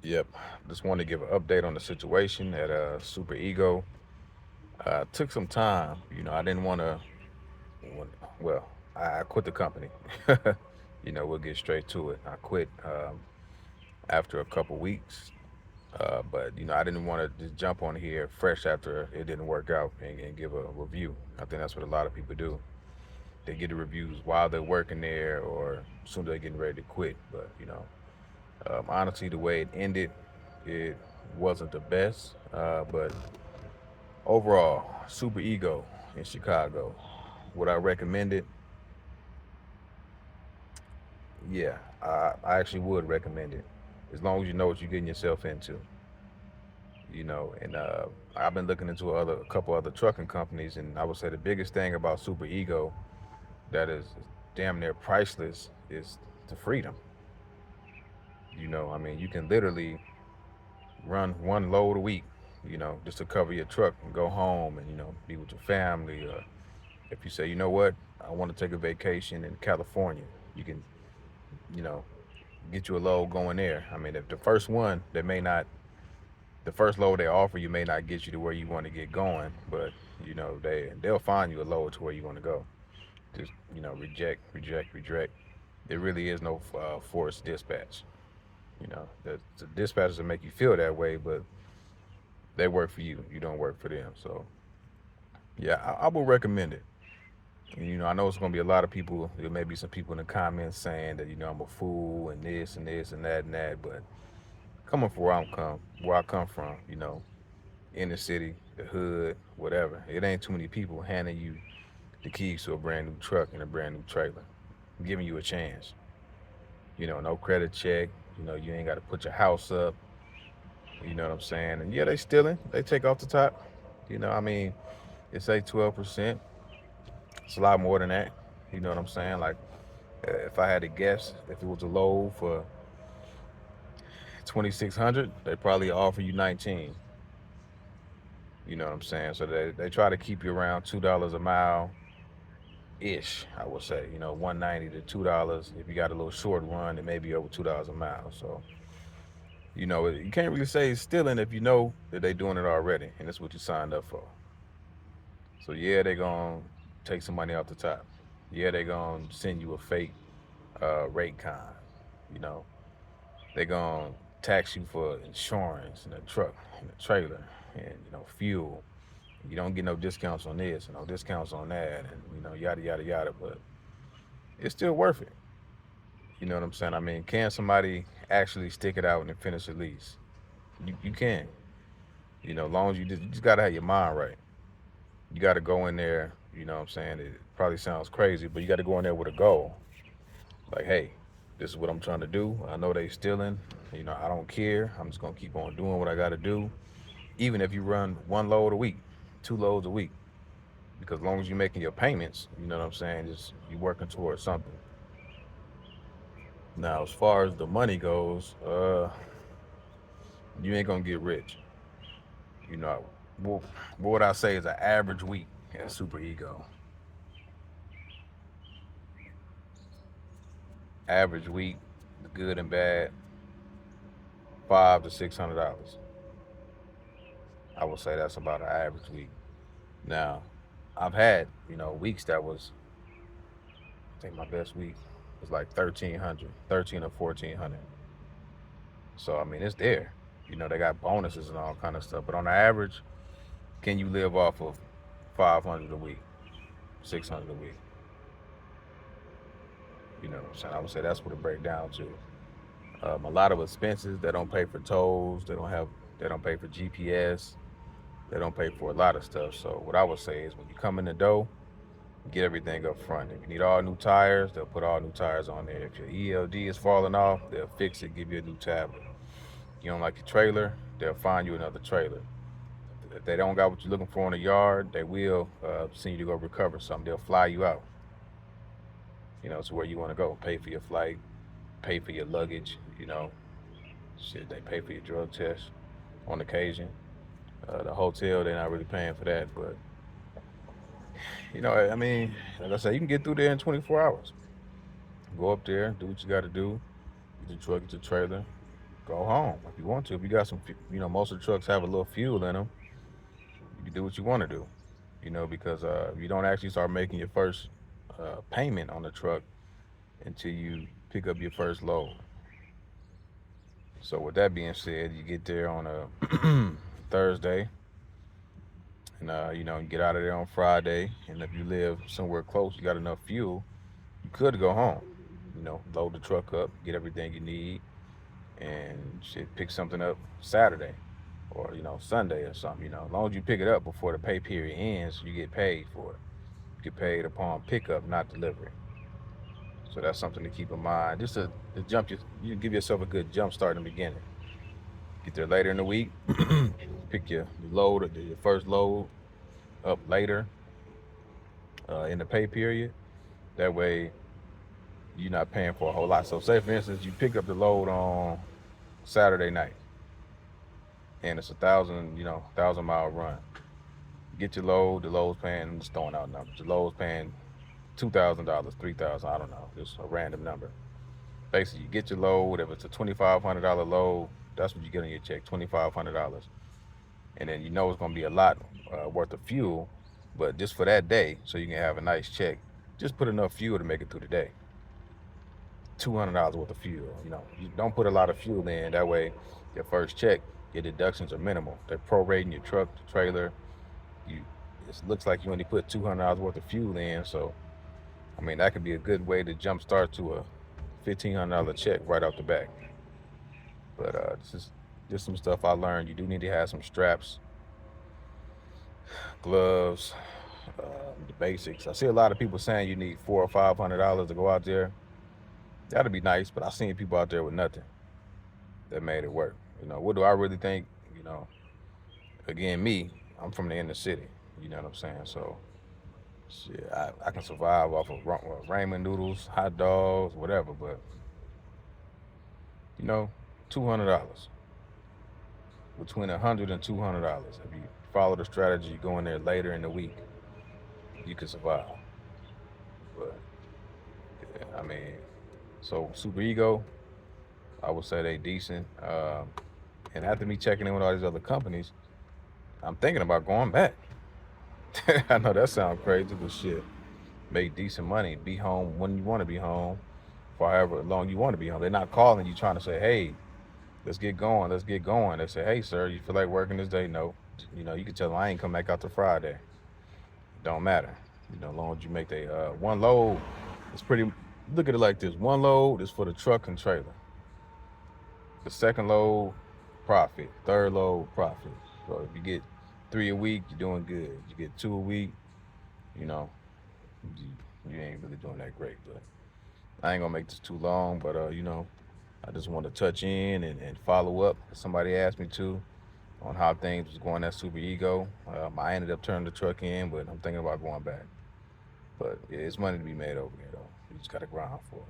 Yep. Just wanted to give an update on the situation at Super Ego. Took some time. I didn't want to. Well, I quit the company. We'll get straight to it. I quit after a couple weeks. But I didn't want to just jump on here fresh after it didn't work out and give a review. I think that's what a lot of people do. They get the reviews while they're working there or as soon as they're getting ready to quit. But honestly, the way it ended, it wasn't the best. But overall, Super Ego in Chicago, would I recommend it? Yeah, I actually would recommend it, as long as you know what you're getting yourself into. And I've been looking into a couple other trucking companies, and I would say the biggest thing about Super Ego that is damn near priceless is the freedom. I mean, you can literally run one load a week, just to cover your truck and go home and be with your family. Or if you say, you know what, I want to take a vacation in California, you can, you know, get you a load going there. I mean, if the first one, the first load they offer you may not get you to where you want to get going, but they'll find you a load to where you want to go. Just reject, reject, reject. There really is no forced dispatch. The dispatchers will make you feel that way, but they work for you. You don't work for them. So yeah, I would recommend it. And, I know it's gonna be a lot of people. There may be some people in the comments saying that I'm a fool and this and this and that and that. But coming from where I come from, in the city, the hood, whatever, it ain't too many people handing you the keys to a brand new truck and a brand new trailer, giving you a chance. No credit check. You ain't got to put your house up. You know what I'm saying? And yeah, they stealing. They take off the top. I mean, it's say 12%. It's a lot more than that. You know what I'm saying? Like, if I had to guess, if it was a load for 2,600, they probably offer you 19. You know what I'm saying? So they try to keep you around $2 a mile ish. I would say 190 to $2. If you got a little short run, it may be over $2 a mile. So you can't really say it's stealing if you know that they doing it already, and that's what you signed up for. So yeah, they gonna take some money off the top. Yeah, they gonna send you a fake rate con. You know, they gonna tax you for insurance and a truck and a trailer and fuel. You don't get no discounts on this and no discounts on that, and yada yada yada. But it's still worth it. You know what I'm saying? I mean, can somebody actually stick it out and finish the lease? You can. As long as you just gotta have your mind right. You gotta go in there. You know what I'm saying? It probably sounds crazy, but you gotta go in there with a goal. Like, hey, this is what I'm trying to do. I know they stealing. I don't care. I'm just gonna keep on doing what I gotta do. Even if you run one load a week, two loads a week, because as long as you're making your payments, you know what I'm saying, just you working towards something. Now, as far as the money goes, you ain't gonna get rich. You know, what would I say is an average week at Super Ego? Average week, good and bad, $500 to $600. I would say that's about an average week. Now, I've had weeks that was, I think my best week was like 1,300, 13 or 1,400. So I mean, it's there. They got bonuses and all kind of stuff. But on the average, can you live off of 500 a week, 600 a week? What I'm saying? I would say that's what it breaks down to. A lot of expenses. They don't pay for tolls. They don't pay for GPS. They don't pay for a lot of stuff. So what I would say is when you come in the door, get everything up front. If you need all new tires, they'll put all new tires on there. If your ELD is falling off, they'll fix it, give you a new tablet. You don't like your trailer, they'll find you another trailer. If they don't got what you're looking for in the yard, they will send you to go recover something. They'll fly you out, to where you want to go. Pay for your flight, pay for your luggage, shit, they pay for your drug test on occasion. The hotel, they're not really paying for that, but I mean, like I said, you can get through there in 24 hours. Go up there, do what you got to do, get your truck, get your trailer, go home if you want to. If you got some, most of the trucks have a little fuel in them. You can do what you want to do, because you don't actually start making your first payment on the truck until you pick up your first load. So with that being said, you get there on a Thursday, and you get out of there on Friday. And if you live somewhere close, you got enough fuel, you could go home. Load the truck up, get everything you need, and shit, pick something up Saturday or Sunday or something. As long as you pick it up before the pay period ends, you get paid for it. You get paid upon pickup, not delivery. So that's something to keep in mind. Just to jump you give yourself a good jump start in the beginning. Get there later in the week, pick your load, your first load up later in the pay period. That way you're not paying for a whole lot. So say for instance you pick up the load on Saturday night and it's 1,000 mile run. Get your load, the load's paying, I'm just throwing out numbers. The load's paying $2,000, $3,000, I don't know, just a random number. Basically, you get your load. If it's a $2,500 load, that's what you get on your check, $2,500. And then it's going to be a lot worth of fuel, but just for that day, so you can have a nice check, just put enough fuel to make it through the day. $200 worth of fuel. You don't put a lot of fuel in. That way, your first check, your deductions are minimal. They're prorating your truck, the trailer. It looks like you only put $200 worth of fuel in, so that could be a good way to jump start to a $1,500 check right off the back. But this is just some stuff I learned. You do need to have some straps, gloves, the basics. I see a lot of people saying you need $400 or $500 to go out there. That'd be nice, but I've seen people out there with nothing that made it work. What do I really think? Again, I'm from the inner city. You know what I'm saying? So, shit, I can survive off of ramen noodles, hot dogs, whatever. But $200, between $100 and $200. If you follow the strategy, you go in there later in the week, you can survive. But yeah, so Super Ego, I would say they decent. And after me checking in with all these other companies, I'm thinking about going back. I know that sounds crazy, but shit, make decent money, be home when you want to be home, for however long you want to be home. They're not calling you trying to say, hey, let's get going. They say, hey, sir, you feel like working this day? No. You can tell them I ain't come back out to Friday. Don't matter. As long as you make one load, it's pretty, look at it like this. One load is for the truck and trailer. The second load, profit. Third load, profit. So if you get 3 a week, you're doing good. You get 2 a week, you ain't really doing that great. But I ain't gonna make this too long, but I just want to touch in and follow up. Somebody asked me to on how things was going at Super Ego. I ended up turning the truck in, but I'm thinking about going back. But yeah, it's money to be made over there though. You just gotta grind for it.